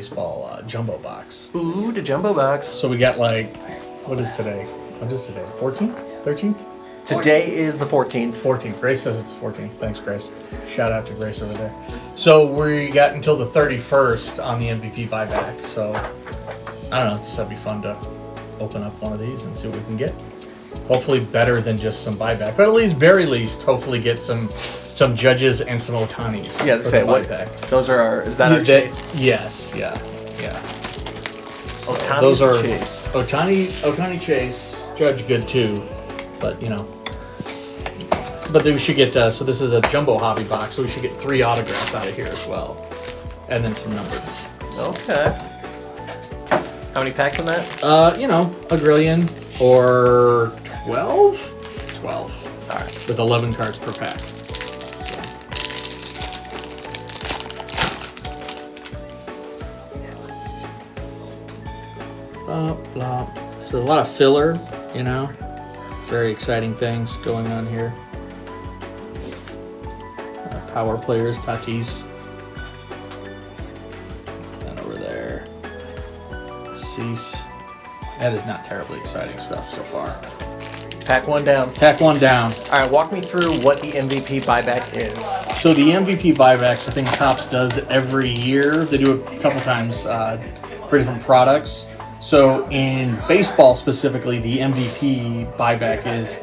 baseball jumbo box. Ooh, the jumbo box. So we got like, what is today? What is today? 14th? 13th? Today is the 14th. 14th. Grace says it's 14th. Thanks, Grace. Shout out to Grace over there. So we got until the 31st on the MVP buyback. So I don't know. Just that'd be fun to open up one of these and see what we can get. Hopefully better than just some buyback, but at least, very least, hopefully get some Judges and some Ohtanis. Yeah, say what? Those are our. Is that our chase? Yes. Yeah. So Ohtani those are chase. Ohtani Chase, Judge good too, but you know. But we should get, so this is a jumbo hobby box, so we should get 3 autographs out of here as well. And then some numbers. Okay. How many packs in that? A grillion or 12? 12. All right. With 11 cards per pack. Blah, blah. So there's a lot of filler, Very exciting things going on here. Power players, Tatis. And over there, Cease. That is not terribly exciting stuff so far. Pack one down. Pack one down. All right, walk me through what the MVP buyback is. So the MVP buybacks, I think Topps does every year. They do it a couple times for different products. So in baseball specifically, the MVP buyback is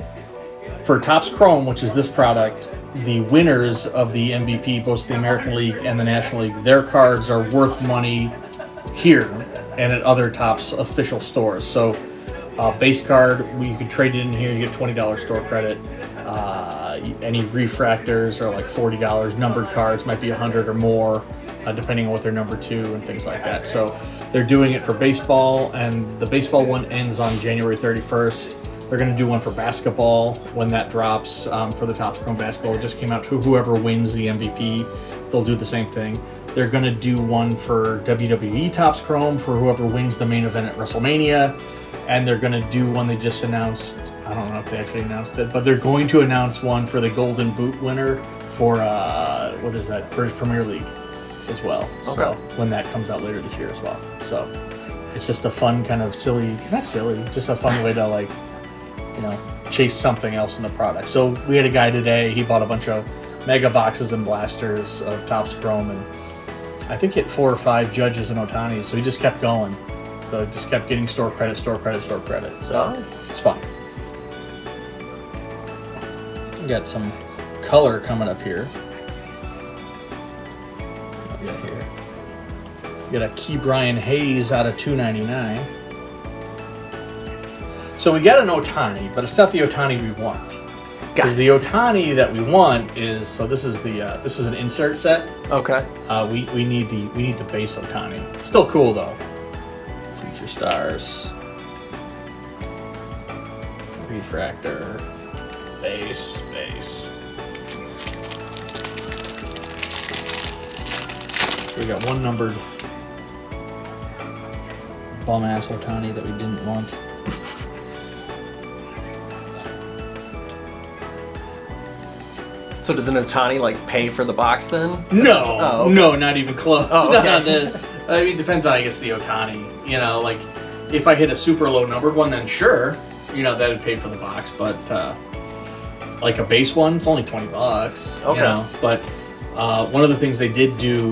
for Topps Chrome, which is this product. The winners of the MVP, both the American League and the National League, their cards are worth money here and at other Topps official stores. So base card, you could trade it in here, you get $20 store credit. Any refractors are like $40. Numbered cards might be $100 or more, depending on what they're numbered to and things like that. So they're doing it for baseball, and the baseball one ends on January 31st. They're going to do one for basketball when that drops for the Topps Chrome basketball. It just came out to whoever wins the MVP. They'll do the same thing. They're going to do one for WWE Topps Chrome for whoever wins the main event at WrestleMania. And they're going to do one they just announced. I don't know if they actually announced it, but they're going to announce one for the Golden Boot winner for, what is that, British Premier League as well. Okay. So when that comes out later this year as well. So it's just a fun kind of just a fun way to chase something else in the product. So we had a guy today, he bought a bunch of mega boxes and blasters of Topps Chrome, and I think hit 4 or 5 Judges and Ohtanis, so he just kept going. So it just kept getting store credit. So it's fun. We got some color coming up here. What we got here? We got a Key Brian Hayes out of $2.99. So we got an Ohtani, but it's not the Ohtani we want. Because the Ohtani that we want is, so this is an insert set. Okay. We need the base Ohtani. Still cool though. Future stars. Refractor. Base. We got one numbered bum ass Ohtani that we didn't want. So does an Ohtani pay for the box then? No, okay. No, not even close. Oh, Not okay. on this. I mean, it depends on, I guess, the Ohtani. If I hit a super low numbered one, then sure, that would pay for the box. But like a base one, it's only $20. Okay. But one of the things they did do,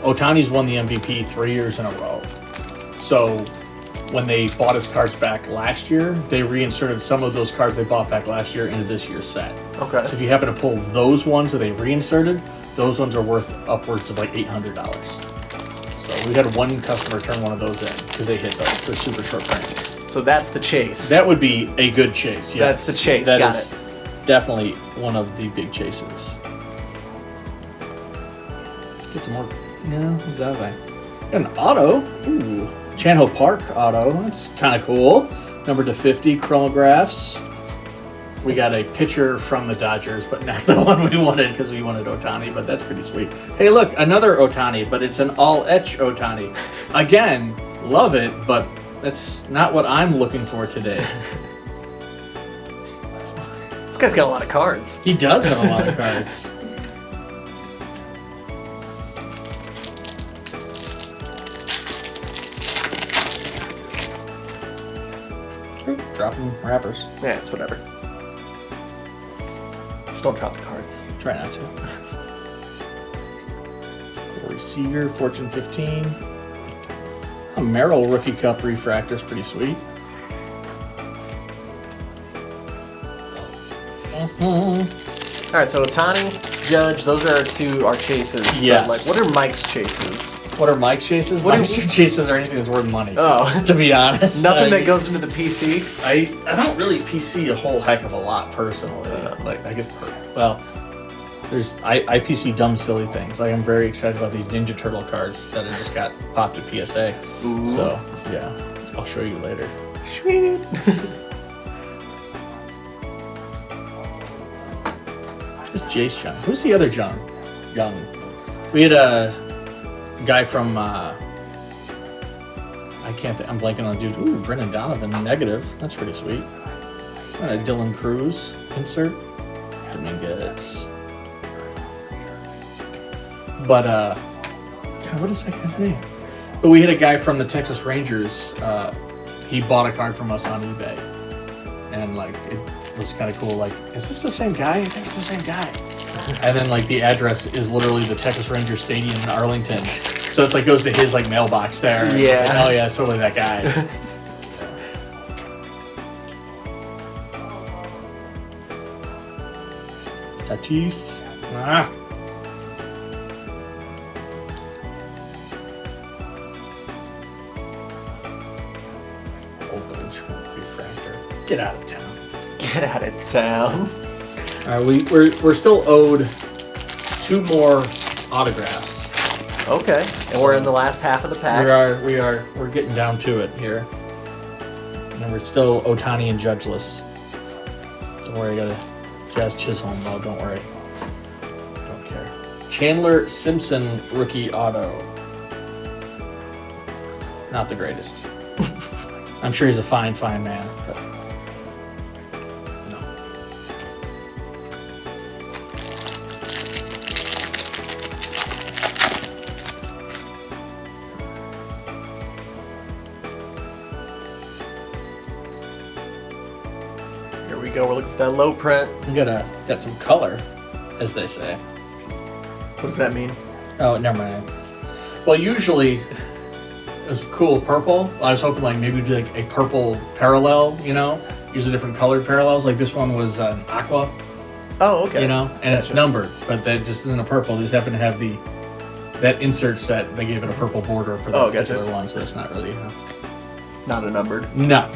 Ohtani's won the MVP 3 years in a row. So when they bought his cards back last year, they reinserted some of those cards they bought back last year into this year's set. Okay. So if you happen to pull those ones that they reinserted, those ones are worth upwards of $800. So we had one customer turn one of those in because they hit those. They're super short frames. So that's the chase. That would be a good chase. Yes. That's the chase. That Got is it. definitely one of the big chases. Get some more. No, what's that thing? Got an auto. Ooh. Chanho Park auto. That's kind of cool. Number to 50 chromographs. We got a pitcher from the Dodgers, but not the one we wanted because we wanted Ohtani, but that's pretty sweet. Hey, look, another Ohtani, but it's an all-etch Ohtani. Again, love it, but that's not what I'm looking for today. This guy's got a lot of cards. He does have a lot of cards. Dropping wrappers. Yeah, it's whatever. Just don't drop the cards. Try not to. Corey Seager, Fortune 15. A Merrill Rookie Cup refractor is pretty sweet. All right, so Ohtani, Judge, those are our chases. Yes. But, like, what are Mike's chases? What are Mike's chases? Mike's chases are anything that's worth money. Oh. To be honest. Nothing that goes into the PC? I don't really PC a whole heck of a lot personally. Like I get I PC dumb silly things. Like I'm very excited about these Ninja Turtle cards that I just got popped at PSA. Ooh. So yeah, I'll show you later. Sweet. It's Jace Young. Who's the other Young? We had a guy from I can't think, I'm blanking on the dude. Ooh, Brennan Donovan, negative. That's pretty sweet. Dylan Cruz, insert. Dominguez. But God, what is that guy's name? But we had a guy from the Texas Rangers. He bought a card from us on eBay. And like it was kind of cool. Like, is this the same guy? I think it's the same guy. And then like the address is literally the Texas Rangers Stadium in Arlington. So it's like goes to his like mailbox there. Yeah. Like, oh yeah, it's totally that guy. Tatis. Oakland refractor. Get out of town. Get out of town. All right, we're still owed 2 more autographs. Okay, and we're in the last half of the pack. We're getting down to it here, and we're still Ohtani and Judgeless. Don't worry, I got a Jazz Chisholm though. Don't worry, don't care. Chandler Simpson rookie auto. Not the greatest. I'm sure he's a fine man, but no. Here we go. We're looking for that low print. We got some color, as they say. What does that mean? Oh, never mind. Well, usually it was cool with purple. I was hoping like maybe do like a purple parallel, you know, use the different colored parallels. Like this one was an aqua, Oh, okay. you know, and it's numbered, but that just isn't a purple. They just happen to have that insert set. They gave it a purple border for that particular one, so it's not really. Not a numbered. No.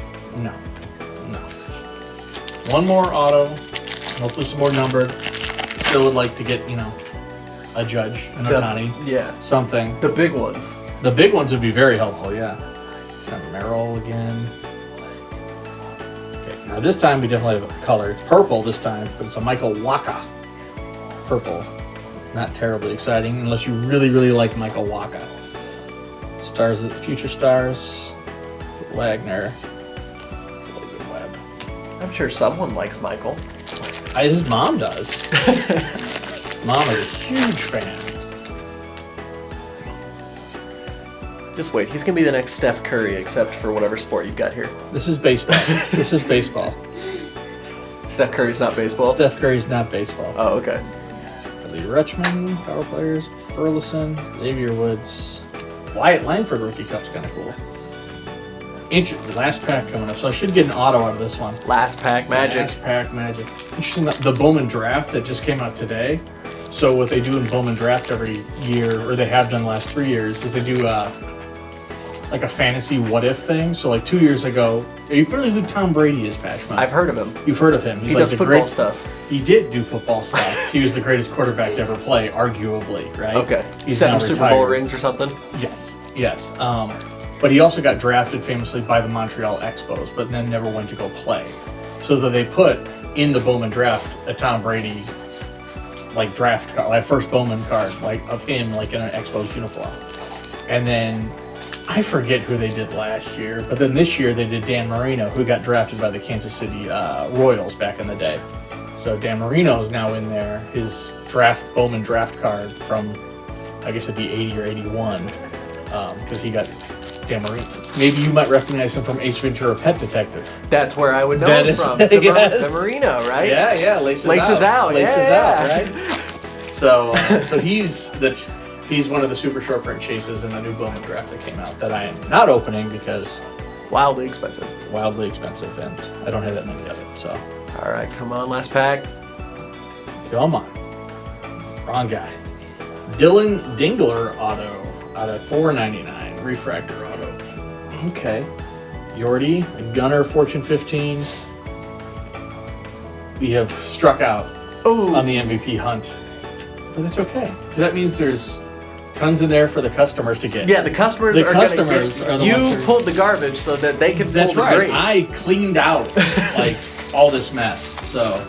One more auto, hopefully some more numbered. Still would like to get, you know, a Judge, an Ohtani, Yeah. something. The big ones. The big ones would be very helpful, yeah. And Merrill again. Okay, now this time we definitely have a color. It's purple this time, but it's a Michael Wacha. Purple. Not terribly exciting unless you really, really like Michael Wacha. Stars of the Future Stars. Wagner. Logan Webb. I'm sure someone likes Michael. His mom does. Mom is a huge fan. Just wait. He's going to be the next Steph Curry, except for whatever sport you've got here. This is baseball. This is baseball. Steph Curry's not baseball? Steph Curry's not baseball. Oh, okay. Lee Rutschman, power players, Burleson, Xavier Woods, Wyatt Langford rookie cup's kind of cool. Last pack coming up, so I should get an auto out of this one. Last pack magic. Last pack magic. Interesting, the Bowman draft that just came out today. So what they do in Bowman draft every year, or they have done the last 3 years, is they do like a fantasy what if thing. So like 2 years ago, are you familiar with who Tom Brady is, Patchman? I've heard of him. You've heard of him. He does football stuff. He did do football stuff. He was the greatest quarterback to ever play, arguably, right? Okay. He's 7 now Super Bowl retired. rings or something? Yes. But he also got drafted famously by the Montreal Expos, but then never went to go play. So that they put in the Bowman draft a Tom Brady like draft card, like first Bowman card, like of him like in an Expos uniform. And then I forget who they did last year, but then this year they did Dan Marino, who got drafted by the Kansas City Royals back in the day. So Dan Marino is now in there. His Bowman draft card from, I guess it'd be 80 or 81, because he got Dan Marino. Maybe you might recognize him from Ace Ventura: Pet Detective. That's where I would know That him is- from. yes. The Marino, right? Yeah, laces out. Laces Yeah. out, right? So, so he's one of the super short print chases in the new Bowman draft that came out that I am not opening because Wildly expensive. wildly expensive and I don't have that many of it. So, All right, come on, last pack. come on, wrong guy. Dylan Dingler auto out of $4.99 refractor auto. Okay, Yordi, Gunner, Fortune 15. We have struck out on the MVP hunt. But that's okay, because that means there's tons in there for the customers to get. Yeah, the customers The are customers gonna get, are the you ones who- pulled the garbage so that they can pull That's the right. great. I cleaned out like all this mess. So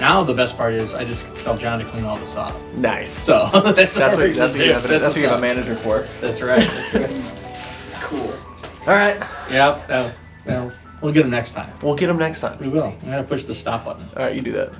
now the best part is I just tell John to clean all this up. Nice. So that's what what you have what's a up. manager for. That's right. That's right. Cool. All right, Yep. We'll get him next time. we'll get them next time. We will. I'm gonna push the stop button. All right, you do that.